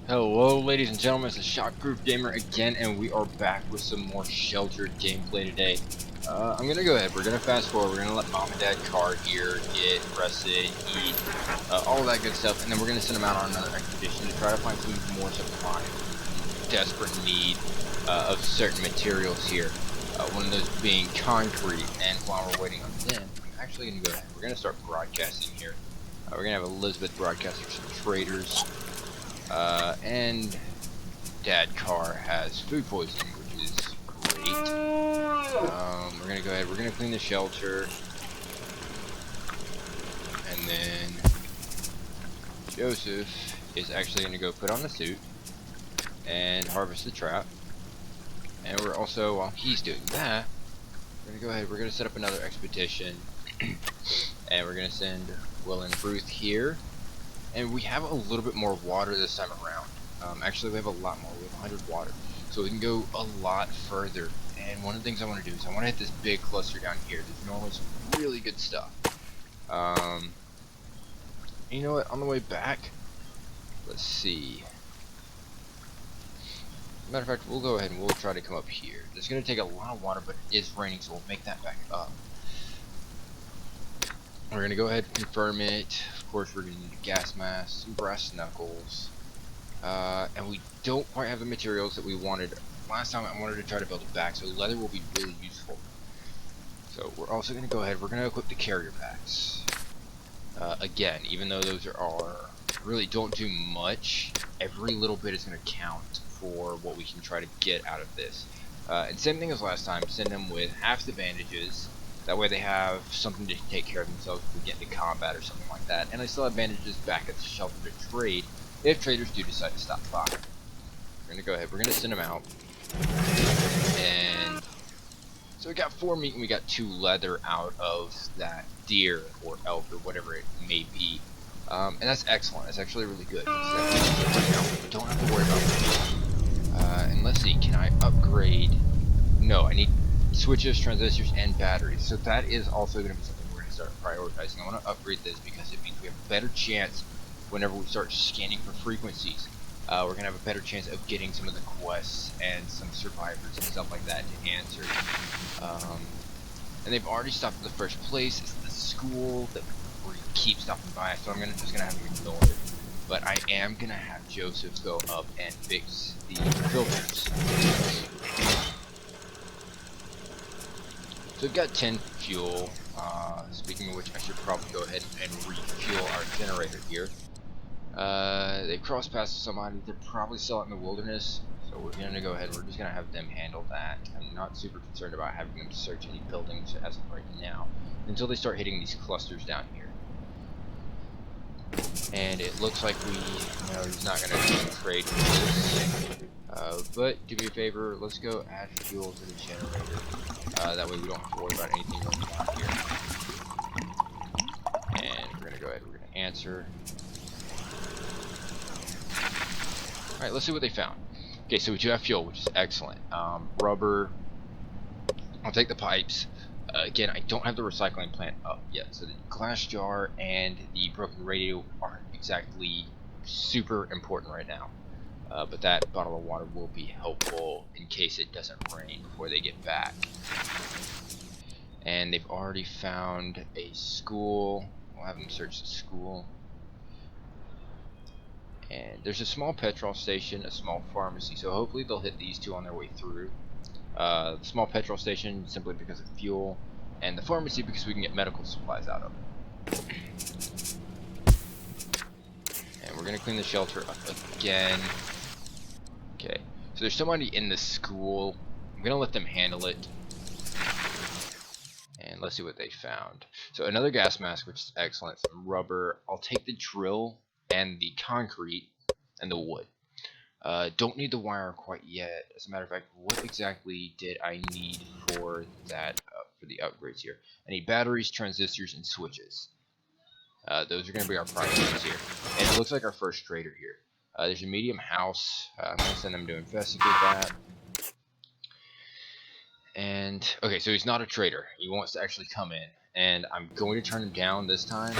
Hello ladies and gentlemen, it's Shockproofgamer again, and we are back with some more sheltered gameplay today. I'm gonna go ahead, we're gonna fast forward, we're gonna let Mom and Dad Carr here get rested, eat, all that good stuff, and then we're gonna send them out on another expedition to try to find some more supply. Desperate need of certain materials here, one of those being concrete, and while we're waiting on them, I'm actually gonna go ahead, we're gonna start broadcasting here. We're gonna have Elizabeth broadcast for some traders. And Dad Carr has food poisoning, which is great. We're gonna go ahead, we're gonna clean the shelter. And then Joseph is actually gonna go put on the suit and harvest the trap. And we're also, while he's doing that, we're gonna go ahead, we're gonna set up another expedition. And we're gonna send Will and Ruth here. And we have a little bit more water this time around. Actually, we have a lot more. We have 100 water. So we can go a lot further. And one of the things I want to do is I want to hit this big cluster down here. There's normally some really good stuff. You know what? On the way back, let's see. Matter of fact, we'll go ahead and we'll try to come up here. It's going to take a lot of water, but it is raining, so we'll make that back up. We're going to go ahead and confirm it. Of course, we're going to need a gas mask, some brass knuckles. And we don't quite have the materials that we wanted. Last time I wanted to try to build it back, so leather will be really useful. So we're also going to go ahead, we're going to equip the carrier packs. Again, even though those are really don't do much, every little bit is going to count for what we can try to get out of this. And same thing as last time, send them with half the bandages. That way they have something to take care of themselves if we get into combat or something like that. And I still have bandages back at the shelter to trade if traders do decide to stop by. We're going to go ahead, we're going to send them out. And so we got 4 meat and we got 2 leather out of that deer or elk or whatever it may be. And that's excellent, that's actually really good. Right now, we don't have to worry about that. And let's see, can I upgrade? No, I need switches, transistors, and batteries. So that is also going to be something we're going to start prioritizing. I want to upgrade this because it means we have a better chance whenever we start scanning for frequencies. We're going to have a better chance of getting some of the quests and some survivors and stuff like that to answer. And they've already stopped at the first place. It's the school that we keep stopping by, so I'm just going to have to ignore it. But I am going to have Joseph go up and fix the filters. So we've got 10 fuel. Speaking of which, I should probably go ahead and refuel our generator here. They cross paths with somebody. They're probably still out in the wilderness, so we're gonna go ahead. We're just gonna have them handle that. I'm not super concerned about having them search any buildings as of right now until they start hitting these clusters down here. And it looks like he's not gonna trade for this. But do me a favor, let's go add fuel to the generator. That way we don't have to worry about anything going on here. And we're gonna go ahead. We're gonna answer. Alright, let's see what they found. Okay, so we do have fuel, which is excellent. Rubber. I'll take the pipes. Again, I don't have the recycling plant up yet, so the glass jar and the broken radio aren't exactly super important right now. But that bottle of water will be helpful in case it doesn't rain before they get back. And they've already found a school. We'll have them search the school. And there's a small petrol station, a small pharmacy, so hopefully they'll hit these 2 on their way through. The small petrol station simply because of fuel, and the pharmacy because we can get medical supplies out of it. And we're going to clean the shelter up again. Okay, so there's somebody in the school. I'm going to let them handle it. And let's see what they found. So another gas mask, which is excellent. Some rubber. I'll take the drill and the concrete and the wood. Don't need the wire quite yet. As a matter of fact, what exactly did I need for that, for the upgrades here? I need batteries, transistors, and switches. Those are going to be our priorities here. And it looks like our first trader here. There's a medium house. I'm going to send them to investigate that. And, okay, so he's not a trader. He wants to actually come in. And I'm going to turn him down this time.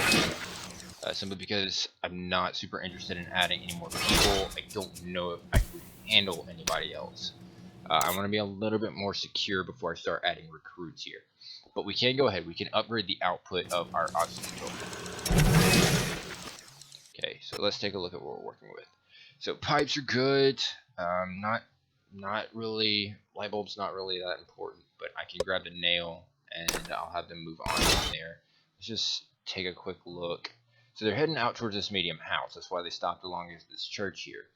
simply because I'm not super interested in adding any more people. I don't know if I could handle anybody else. I want to be a little bit more secure before I start adding recruits here. But we can go ahead. We can upgrade the output of our oxygen filter. Okay, so let's take a look at what we're working with. So pipes are good. Not really. Light bulb's not really that important, but I can grab the nail and I'll have them move on from there. Let's just take a quick look. So they're heading out towards this medium house. That's why they stopped along this church here.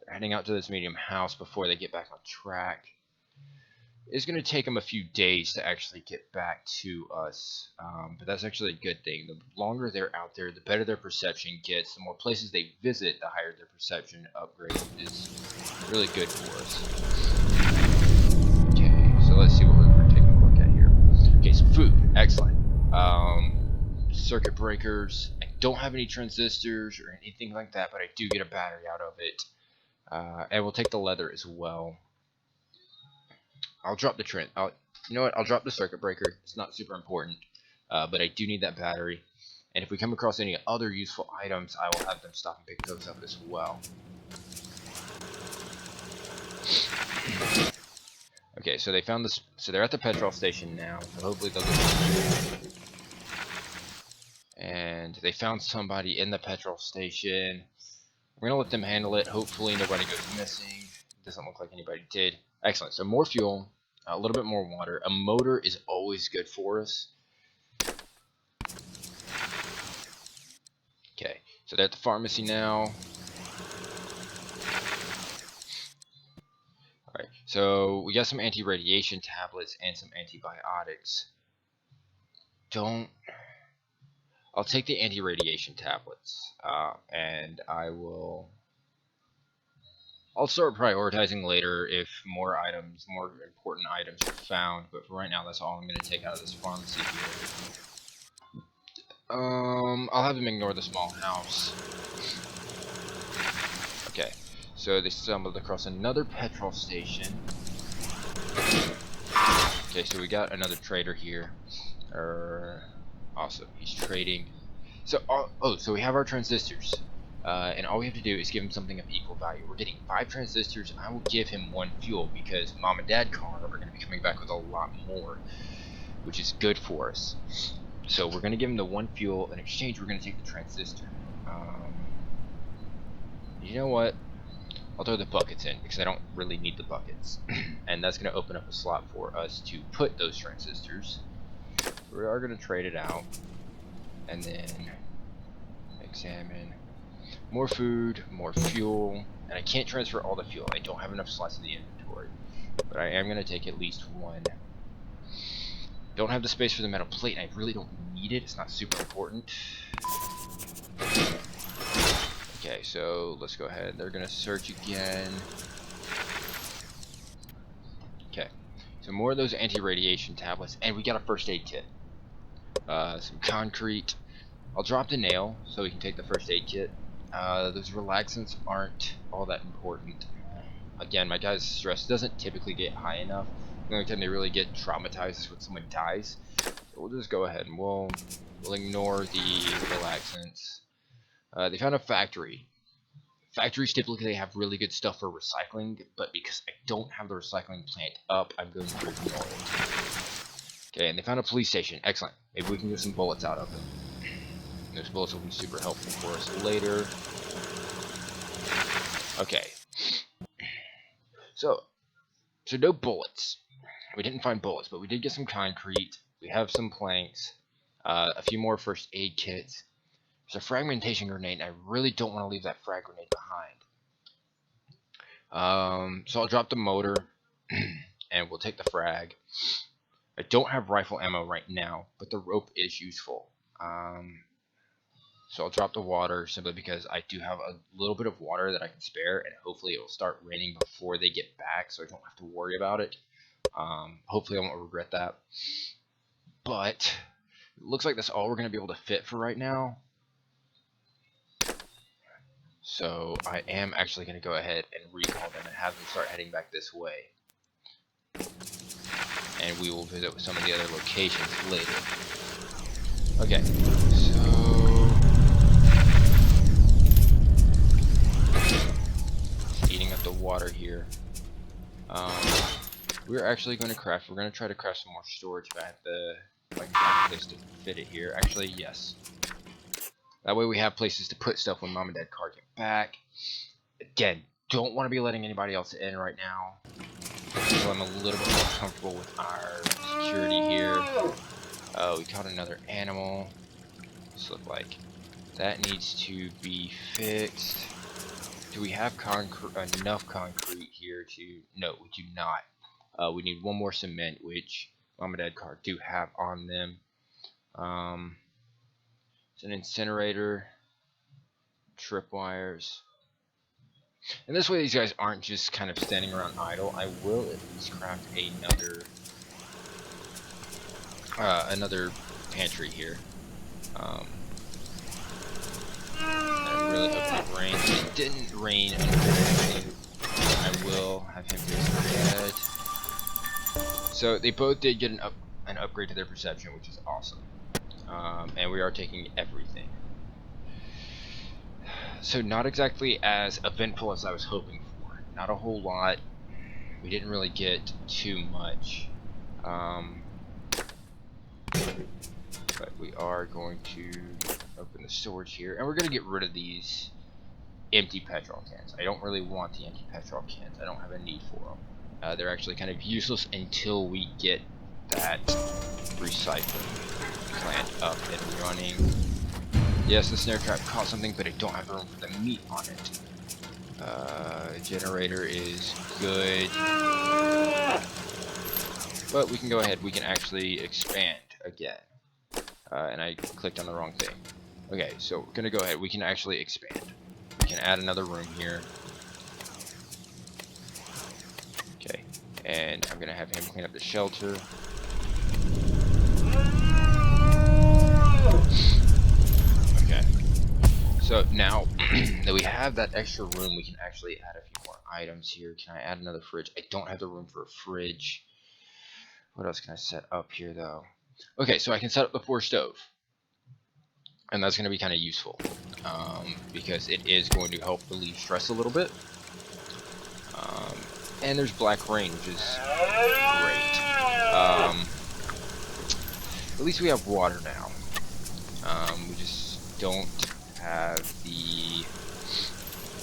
They're heading out to this medium house before they get back on track. It's going to take them a few days to actually get back to us, but that's actually a good thing. The longer they're out there, the better their perception gets. The more places they visit, the higher their perception upgrade is really good for us. Okay, so let's see what we're taking a look at here. Okay, so food, excellent. Circuit breakers. I don't have any transistors or anything like that, but I do get a battery out of it. And we'll take the leather as well. I'll drop the you know what? I'll drop the circuit breaker. It's not super important, but I do need that battery. And if we come across any other useful items, I will have them stop and pick those up as well. Okay, so they found this. So they're at the petrol station now. So hopefully they'll get. And they found somebody in the petrol station. We're gonna let them handle it. Hopefully nobody goes missing. Doesn't look like anybody did. Excellent. So more fuel, a little bit more water. A motor is always good for us. Okay, so they're at the pharmacy now. Alright, so we got some anti-radiation tablets and some antibiotics. I'll take the anti-radiation tablets, and I'll start prioritizing later if more important items are found, but for right now, that's all I'm going to take out of this pharmacy here. I'll have them ignore the small house. Okay, so they stumbled across another petrol station. Okay, so we got another trader here. Awesome, he's trading. So, so we have our transistors. And all we have to do is give him something of equal value. We're getting 5 transistors. I will give him 1 fuel because Mom and Dad Carr are going to be coming back with a lot more, which is good for us. So we're going to give him the 1 fuel. In exchange, we're going to take the transistor. You know what? I'll throw the buckets in because I don't really need the buckets. And that's going to open up a slot for us to put those transistors. We are going to trade it out. And then examine. More food, more fuel, and I can't transfer all the fuel. I don't have enough slots in the inventory, but I am going to take at least 1. Don't have the space for the metal plate, and I really don't need it. It's not super important. Okay, so let's go ahead. They're going to search again. Okay, so more of those anti-radiation tablets, and we got a first aid kit. Some concrete. I'll drop the nail so we can take the first aid kit. Those relaxants aren't all that important. Again, my guy's stress doesn't typically get high enough. The only time they really get traumatized is when someone dies. So we'll just go ahead and we'll ignore the relaxants. They found a factory. Factories typically have really good stuff for recycling, but because I don't have the recycling plant up, I'm going to ignore it. Okay, and they found a police station. Excellent. Maybe we can get some bullets out of them. Those bullets will be super helpful for us later. Okay. So no bullets. We didn't find bullets, but we did get some concrete. We have some planks. A few more first aid kits. There's a fragmentation grenade, and I really don't want to leave that frag grenade behind. So I'll drop the motor, and we'll take the frag. I don't have rifle ammo right now, but the rope is useful. So I'll drop the water simply because I do have a little bit of water that I can spare, and hopefully it will start raining before they get back, so I don't have to worry about it. Hopefully I won't regret that. But it looks like that's all we're going to be able to fit for right now. So I am actually going to go ahead and recall them and have them start heading back this way. And we will visit some of the other locations later. Okay, so water here. We're actually going to craft. We're going to try to craft some more storage if I can find a place to fit it here. Actually, yes. That way we have places to put stuff when Mom and Dad Carr get back. Again, don't want to be letting anybody else in right now. So I'm a little bit more comfortable with our security here. Oh, we caught another animal. This looks like that needs to be fixed. Do we have enough concrete here to... No, we do not. We need one more cement, which Mom and Dad Carr do have on them. It's an incinerator, tripwires. And this way these guys aren't just kind of standing around idle. I will at least craft another pantry here. I really hope it rains. It didn't rain, unfortunately. I will have him do his bed. So they both did get an upgrade to their perception, which is awesome. And we are taking everything. So not exactly as eventful as I was hoping for. Not a whole lot. We didn't really get too much. But we are going to open the storage here, and we're going to get rid of these empty petrol cans. I don't really want the empty petrol cans. I don't have a need for them. They're actually kind of useless until we get that recycling plant up and running. Yes, the snare trap caught something, but I don't have room for the meat on it. Generator is good. But we can go ahead. We can actually expand again. And I clicked on the wrong thing. Okay, so we're going to go ahead. We can actually expand. We can add another room here. Okay, and I'm going to have him clean up the shelter. Okay, so now that we have that extra room, we can actually add a few more items here. Can I add another fridge? I don't have the room for a fridge. What else can I set up here, though? Okay, so I can set up the 4 stove. And that's going to be kind of useful. Because it is going to help relieve stress a little bit. And there's black rain, which is great. At least we have water now. We just don't have the...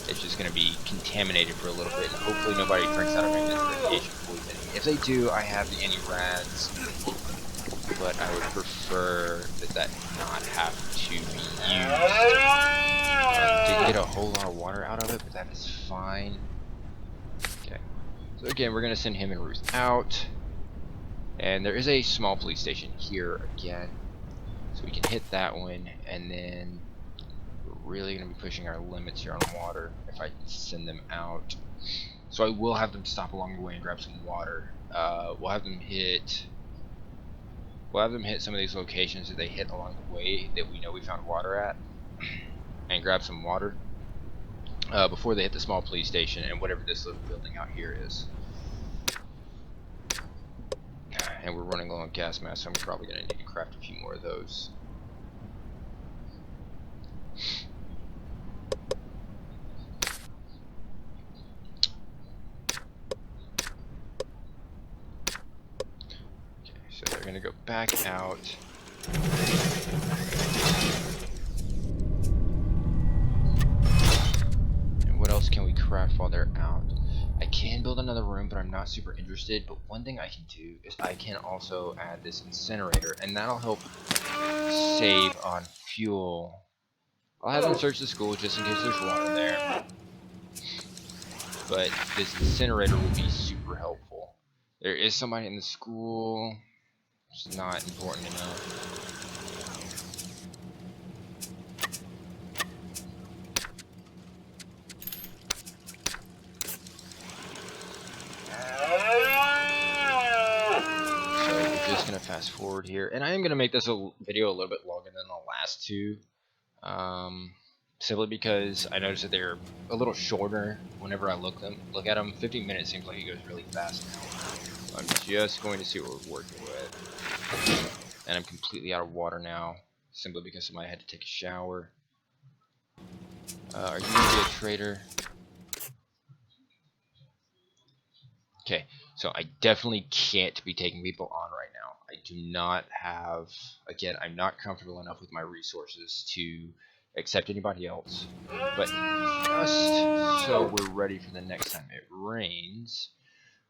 It's just going to be contaminated for a little bit. And hopefully nobody drinks out of it with radiation poisoning. If they do, I have the anti-rads. But I would prefer that not have to be used. Didn't get a whole lot of water out of it, but that is fine. Okay. So again, we're going to send him and Ruth out. And there is a small police station here again. So we can hit that one, and then we're really going to be pushing our limits here on water if I send them out. So I will have them stop along the way and grab some water. We'll have them hit some of these locations that they hit along the way that we know we found water at, and grab some water before they hit the small police station and whatever this little building out here is. And we're running low on gas masks, so I'm probably going to need to craft a few more of those. Okay, so they're going to go back out. And what else can we craft while they're out? I can build another room, but I'm not super interested. But one thing I can do is I can also add this incinerator, and that'll help save on fuel. I'll have them search the school just in case there's water there. But this incinerator will be super helpful. There is somebody in the school. It's not important enough. Gonna fast forward here, and I am gonna make this video a little bit longer than the last two, simply because I noticed that they're a little shorter whenever I look at them. 15 minutes seems like it goes really fast now. So I'm just going to see what we're working with, and I'm completely out of water now, simply because somebody had to take a shower. Are you gonna be a traitor? Okay, so I definitely can't be taking people on right now. I do not have, again, I'm not comfortable enough with my resources to accept anybody else. But just so we're ready for the next time it rains,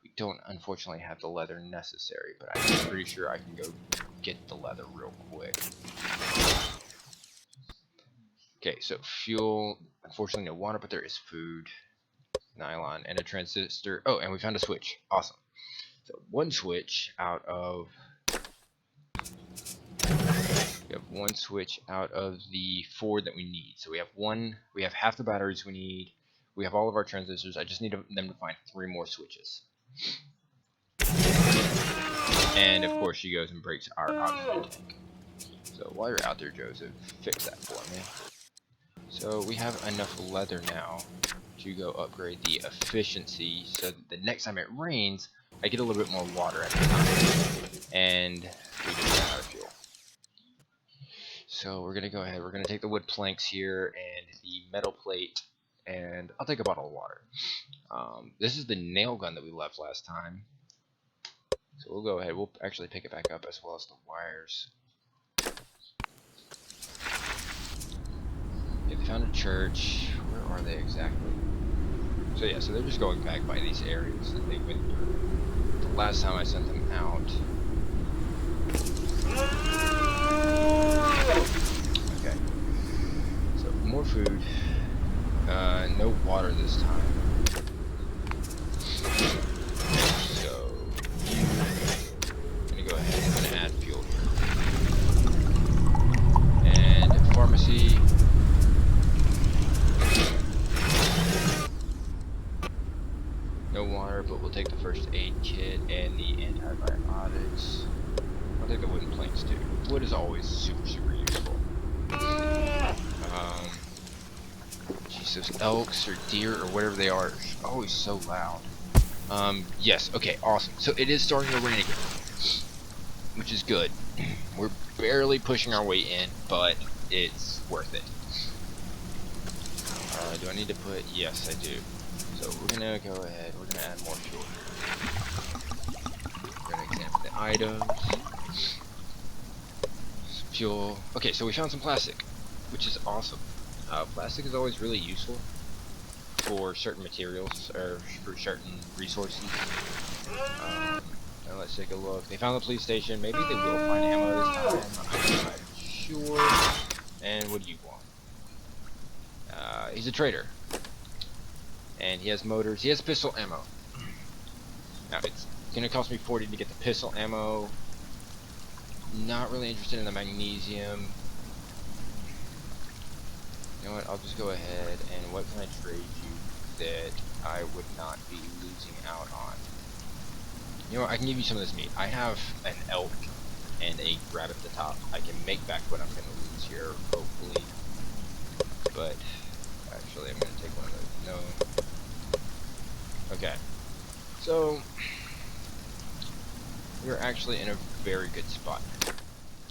we don't unfortunately have the leather necessary, but I'm pretty sure I can go get the leather real quick. Okay, so fuel, unfortunately no water, but there is food, nylon, and a transistor. Oh, and we found a switch. Awesome. So one switch out of the 4 that we need. So we have half the batteries we need. We have all of our transistors. I just need them to find 3 more switches. And of course she goes and breaks our oxygen tank. So while you're out there, Joseph, fix that for me. So we have enough leather now to go upgrade the efficiency so that the next time it rains, I get a little bit more water at the time. And we just ran out of fuel. So we're going to go ahead, we're going to take the wood planks here and the metal plate, and I'll take a bottle of water. This is the nail gun that we left last time. So we'll go ahead, we'll actually pick it back up as well as the wires. Okay, they found a church. Where are they exactly? So yeah, so they're just going back by these areas that they went through the last time I sent them out. Okay, so more food. No water this time. So I'm gonna go ahead and I'm gonna add fuel here. And pharmacy. No water, but we'll take the first aid kit and the antibiotics. I'll take the wooden planks too. Wood is always super useful. Geez, those elks or deer or whatever they are always so loud. Yes, okay, awesome. So it is starting to rain again, which is good. We're barely pushing our way in, but it's worth it. Do I need to put? Yes, I do. So we're gonna go ahead, we're gonna add more fuel here. We're gonna examine the items. Some fuel. Okay, so we found some plastic, which is awesome. Plastic is always really useful for certain materials, or for certain resources. Now let's take a look. They found the police station. Maybe they will find ammo this time. I'm not sure. And what do you want? He's a trader. And he has motors. He has pistol ammo. Now, it's going to cost me 40 to get the pistol ammo. Not really interested in the magnesium. You know what? I'll just go ahead and what can I trade you that I would not be losing out on? You know what? I can give you some of this meat. I have an elk and a grab at the top. I can make back what I'm going to lose here, hopefully. But actually, I'm going to take one of those. No. Okay. So we're actually in a very good spot.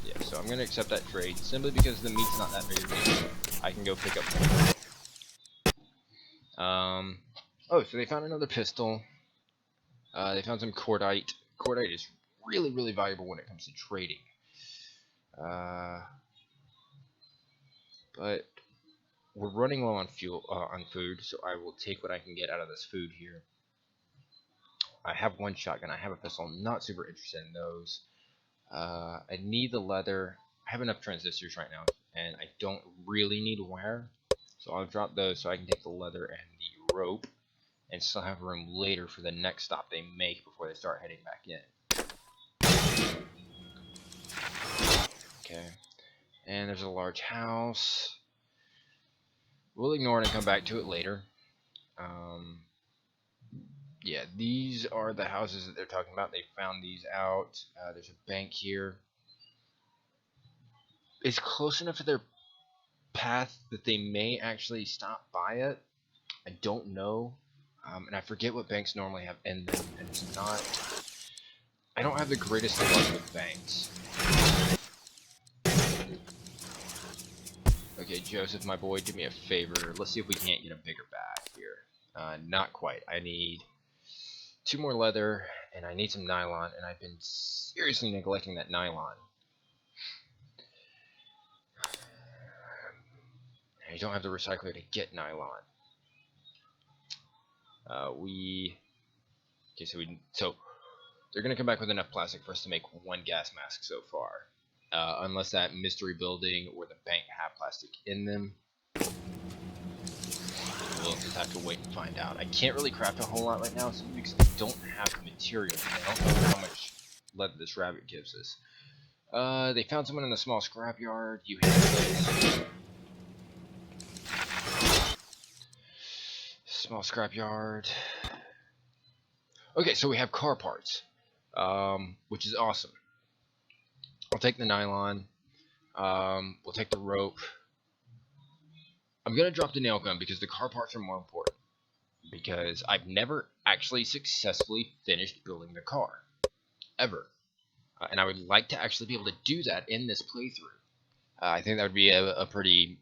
Yeah, so I'm going to accept that trade simply because the meat's not that big of a deal. I can go pick up more. Oh, so they found another pistol. They found some cordite. Cordite is really valuable when it comes to trading. But we're running low on on food, so I will take what I can get out of this food here. I have one shotgun. I have a pistol. I'm not super interested in those. I need the leather. I have enough transistors right now, and I don't really need wire. So I'll drop those so I can take the leather and the rope, and still have room later for the next stop they make before they start heading back in. Okay. And there's a large house. We'll ignore it and come back to it later. Yeah, these are the houses that they're talking about. They found these out. There's a bank here. It's close enough to their path that they may actually stop by it. I don't know. And I forget what banks normally have in them, and it's not... I don't have the greatest of luck with banks. Okay, Joseph, my boy, do me a favor. Let's see if we can't get a bigger bag here. Not quite. I need 2 more leather, and I need some nylon, and I've been seriously neglecting that nylon. And I don't have the recycler to get nylon. So they're gonna come back with enough plastic for us to make 1 gas mask so far, unless that mystery building or the bank have plastic in them. We'll just have to wait and find out. I can't really craft a whole lot right now, simply because I don't have the materials. I don't know how much leather this rabbit gives us. They found someone in the small scrapyard. You have this small scrapyard. Okay, so we have car parts, which is awesome. I'll take the nylon. We'll take the rope. I'm gonna drop the nail gun because the car parts are more important. Because I've never actually successfully finished building the car, ever, and I would like to actually be able to do that in this playthrough. I think that would be a pretty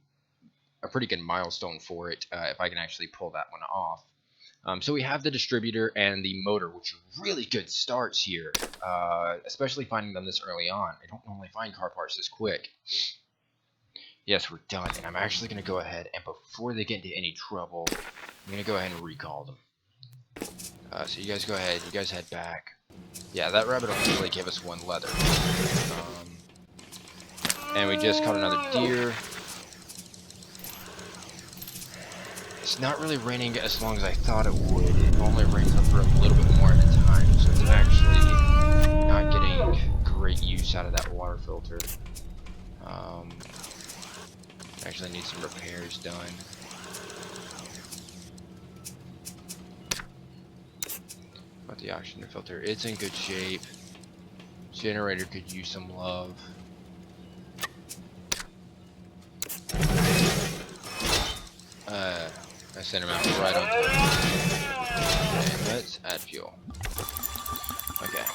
good milestone for it if I can actually pull that one off. So we have the distributor and the motor, which are really good starts here, especially finding them this early on. I don't normally find car parts this quick. Yes, we're done, and I'm actually going to go ahead, and before they get into any trouble, I'm going to go ahead and recall them. So you guys go ahead, you guys head back. Yeah, that rabbit only really gave us 1 leather. And we just caught another deer. It's not really raining as long as I thought it would. It normally rains up for a little bit more at a time, so it's actually not getting great use out of that water filter. Actually need some repairs done. About the oxygen filter, it's in good shape. Generator could use some love. I sent him out right on time. And let's add fuel. Okay.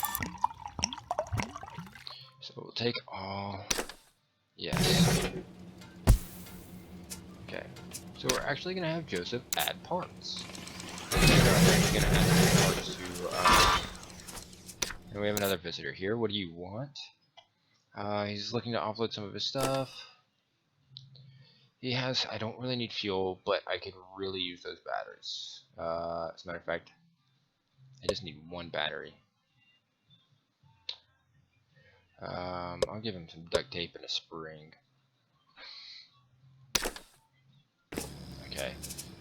So we'll take all. Yes. Okay. So we're actually gonna have Joseph add parts. We're actually gonna add some parts to. And we have another visitor here. What do you want? He's looking to offload some of his stuff. He has, I don't really need fuel, but I could really use those batteries. As a matter of fact, I just need 1 battery. I'll give him some duct tape and a spring. Okay,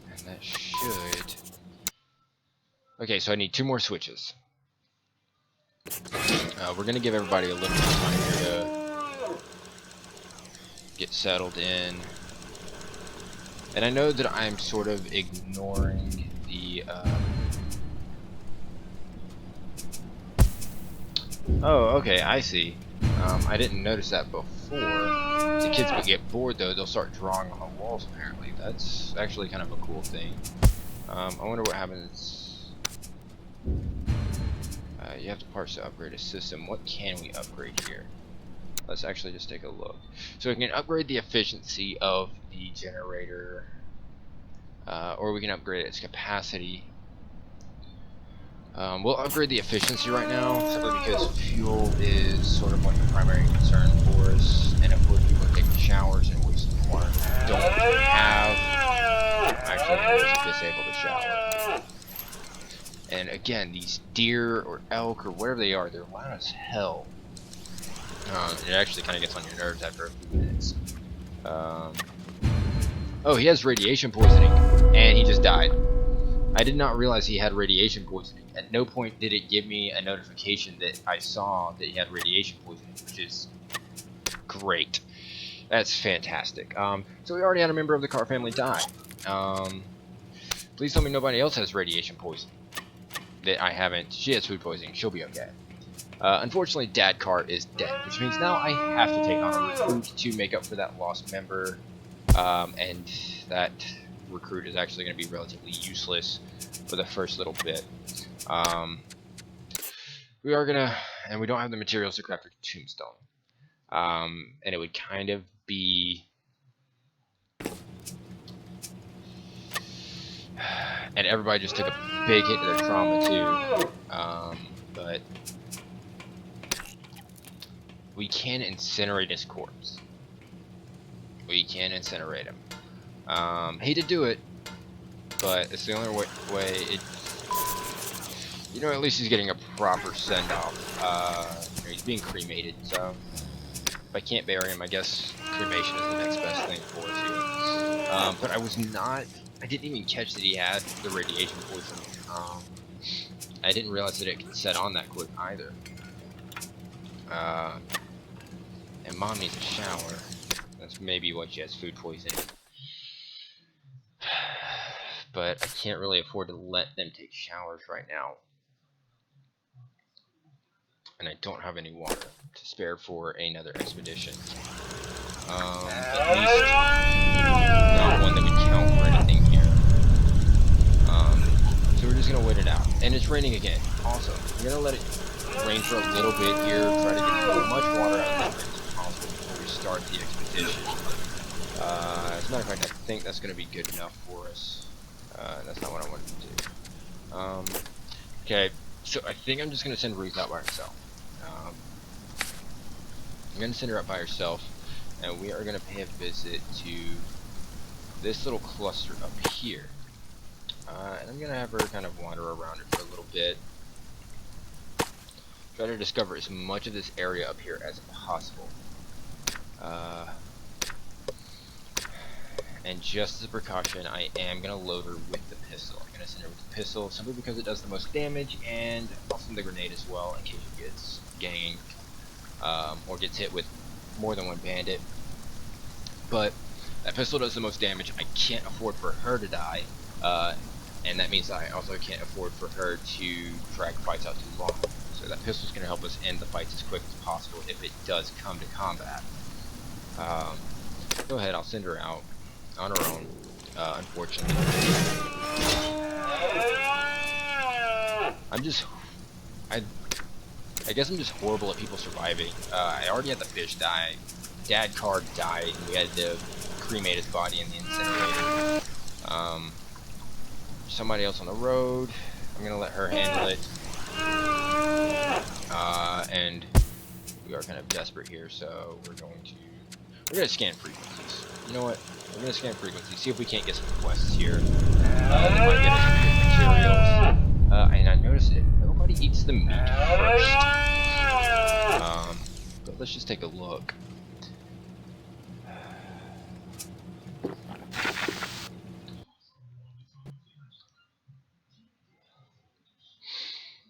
and that should... Okay, so I need 2 more switches. We're gonna give everybody a little bit of time here to get settled in. And I know that I'm sort of ignoring the, Oh, okay, I see. I didn't notice that before. The kids will get bored, though. They'll start drawing on the walls, apparently. That's actually kind of a cool thing. I wonder what happens. You have the parts to upgrade a system. What can we upgrade here? Let's actually just take a look. So we can upgrade the efficiency of the generator, or we can upgrade its capacity. We'll upgrade the efficiency right now, simply because fuel is sort of like the primary concern for us, and of course people are taking showers and wasting water. We don't have... Actually, I'm going to disable the shower. And again, these deer or elk or whatever they are, they're loud as hell. It actually kind of gets on your nerves after a few minutes. Oh, he has radiation poisoning, and he just died. I did not realize he had radiation poisoning. At no point did it give me a notification that I saw that he had radiation poisoning, which is great. That's fantastic. So we already had a member of the Carr family die. Please tell me nobody else has radiation poisoning. That I haven't. She has food poisoning. She'll be okay. Unfortunately, Dad Carr is dead, which means now I have to take on a recruit to make up for that lost member. And that recruit is actually going to be relatively useless for the first little bit. We are gonna, and we don't have the materials to craft a tombstone. And it would kind of be And everybody just took a big hit to their trauma too. But we can incinerate his corpse. We can incinerate him. Hate to do it, but it's the only way it. You know, at least he's getting a proper send off. You know, he's being cremated, so if I can't bury him, I guess cremation is the next best thing for us here. But I didn't even catch that he had the radiation poison. I didn't realize that it could set on that quick either. And Mom needs a shower. That's maybe why she has food poisoning. But I can't really afford to let them take showers right now. And I don't have any water to spare for another expedition. At least not one that would count for anything here. So we're just gonna wait it out. And it's raining again. Also, we're gonna let it rain for a little bit here, try to get as much water out of the rain as possible before we start the expedition. As a matter of fact, I think that's gonna be good enough for us. That's not what I wanted to do. Okay, so I think I'm just gonna send Ruth out by herself. I'm gonna send her out by herself, and we are gonna pay a visit to this little cluster up here. And I'm gonna have her kind of wander around it for a little bit. Try to discover as much of this area up here as possible. And just as a precaution, I am gonna load her with the pistol. I'm gonna send her with the pistol simply because it does the most damage, and also the grenade as well in case she gets ganked. Or gets hit with more than one bandit. But that pistol does the most damage. I can't afford for her to die, and that means I also can't afford for her to drag fights out too long. So that pistol's going to help us end the fights as quick as possible if it does come to combat. Go ahead, I'll send her out on her own, unfortunately. I guess I'm just horrible at people surviving. I already had the fish die. Dad Carr died, and we had to cremate his body in the incinerator. Somebody else on the road. I'm gonna let her handle it. And we are kind of desperate here, so we're gonna scan frequencies. You know what? We're gonna scan frequencies. See if we can't get some quests here. That might get us some good materials. And I noticed it. Nobody eats the meat first. But let's just take a look.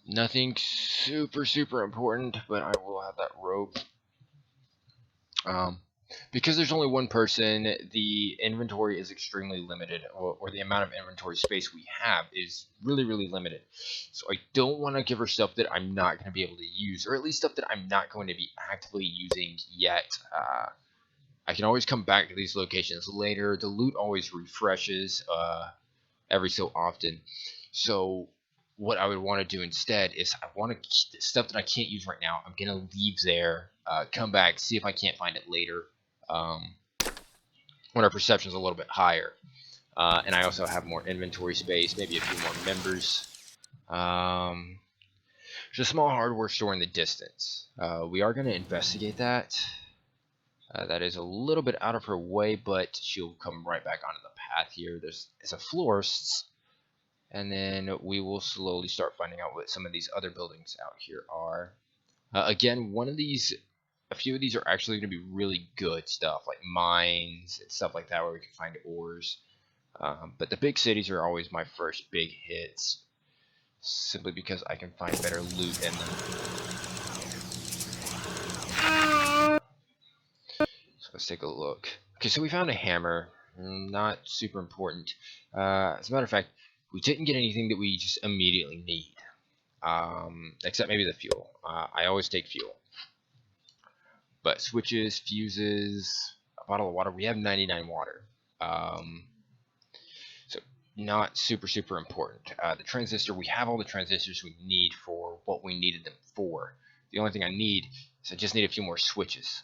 Nothing super important, but I will have that rope. Because there's only one person, the inventory is extremely limited, or the amount of inventory space we have is really limited. So I don't want to give her stuff that I'm not going to be able to use, or at least stuff that I'm not going to be actively using yet. I can always come back to these locations later. The loot always refreshes every so often. So what I would want to do instead is I want to keep the stuff that I can't use right now. I'm going to leave there, come back, see if I can't find it later. When our perception is a little bit higher, and I also have more inventory space, maybe a few more members. There's a small hardware store in the distance. We are going to investigate that. That is a little bit out of her way, but she'll come right back onto the path here. There's a florist's, and then we will slowly start finding out what some of these other buildings out here are. Again, a few of these are actually going to be really good stuff, like mines and stuff like that, where we can find ores. But the big cities are always my first big hits, simply because I can find better loot in them. So let's take a look. Okay, so we found a hammer. Not super important. As a matter of fact, we didn't get anything that we just immediately need. Except maybe the fuel. I always take fuel. But switches, fuses, a bottle of water. We have 99 water. So not super important. The transistor, we have all the transistors we need for what we needed them for. The only thing I need is I just need a few more switches.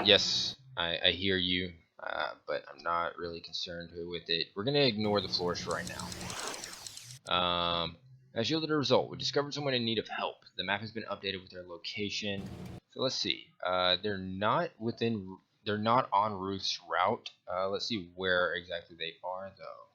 Yes, I hear you, but I'm not really concerned with it. We're gonna ignore the floors for right now. As yielded a result, we discovered someone in need of help. The map has been updated with their location. So let's see. They're not on Ruth's route. Let's see where exactly they are, though.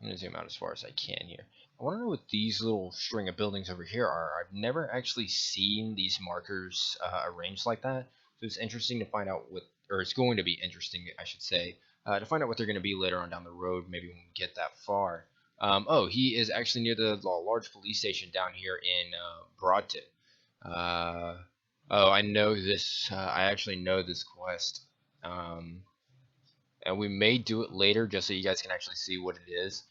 I'm gonna zoom out as far as I can here. I want to know what these little string of buildings over here are. I've never actually seen these markers arranged like that, so it's interesting to find out what, or it's going to be interesting, I should say, to find out what they're going to be later on down the road, maybe when we get that far. Oh, he is actually near the large police station down here in Broadton. Oh, I know this. I actually know this quest. And we may do it later just so you guys can actually see what it is.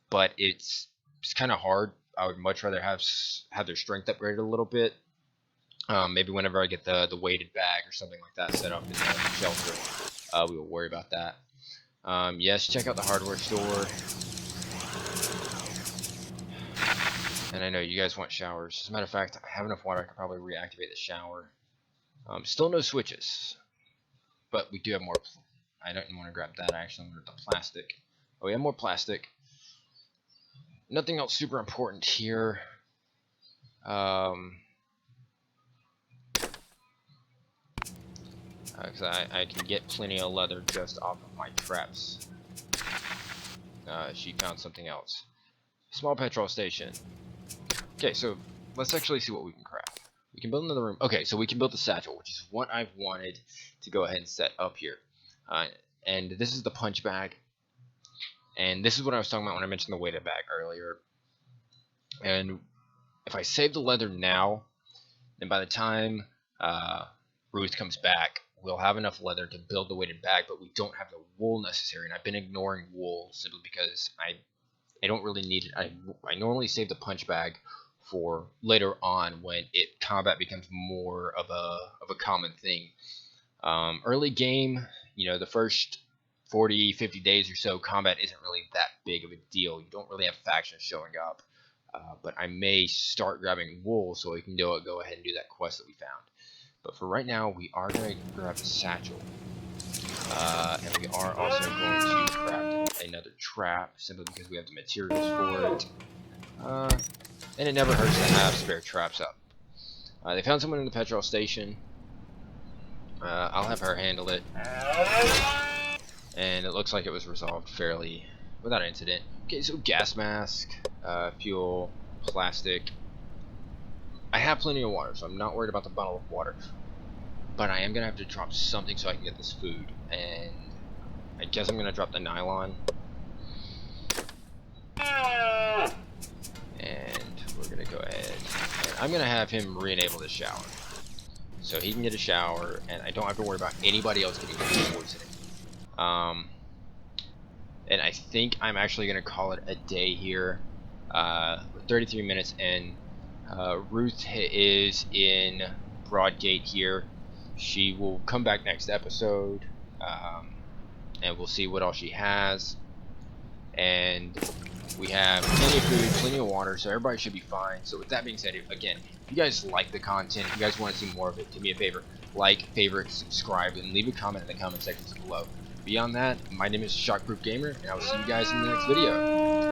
But it's kind of hard. I would much rather have their strength upgraded a little bit. Maybe whenever I get the weighted bag or something like that set up in the shelter, we will worry about that. Yes, check out the hardware store. And I know you guys want showers. As a matter of fact, I have enough water. I could probably reactivate the shower. Still no switches, but we do have more. I don't want to grab that. I actually want the plastic. Oh, we have more plastic. Nothing else super important here. Because I can get plenty of leather just off of my traps. She found something else. Small petrol station. Okay, so let's actually see what we can craft. We can build another room. Okay, so we can build the satchel, which is what I've wanted to go ahead and set up here. And this is the punch bag. And this is what I was talking about when I mentioned the weighted bag earlier. And if I save the leather now, then by the time Ruth comes back, we'll have enough leather to build the weighted bag, but we don't have the wool necessary. And I've been ignoring wool simply because I don't really need it. I normally save the punch bag for later on when combat becomes more of a common thing. Early game, you know, the first 40-50 days or so, combat isn't really that big of a deal. You don't really have factions showing up. But I may start grabbing wool so we can go ahead and do that quest that we found. But for right now, we are going to grab the satchel. And we are also going to craft another trap, simply because we have the materials for it. And it never hurts to have spare traps up. They found someone in the petrol station. I'll have her handle it. And it looks like it was resolved fairly without incident. Okay, so gas mask, fuel, plastic. I have plenty of water, so I'm not worried about the bottle of water. But I am going to have to drop something so I can get this food. And I guess I'm going to drop the nylon. And we're going to go ahead. And I'm going to have him re-enable the shower. So he can get a shower, and I don't have to worry about anybody else getting poisoning. And I think I'm actually going to call it a day here. 33 minutes in. Ruth is in Broadgate here. She will come back next episode, and we'll see what all she has. And we have plenty of food, plenty of water, so everybody should be fine. So with that being said, again, if you guys like the content, if you guys want to see more of it, do me a favor, like, favorite, subscribe, and leave a comment in the comment sections below. Beyond that, my name is Shockproofgamer, and I will see you guys in the next video.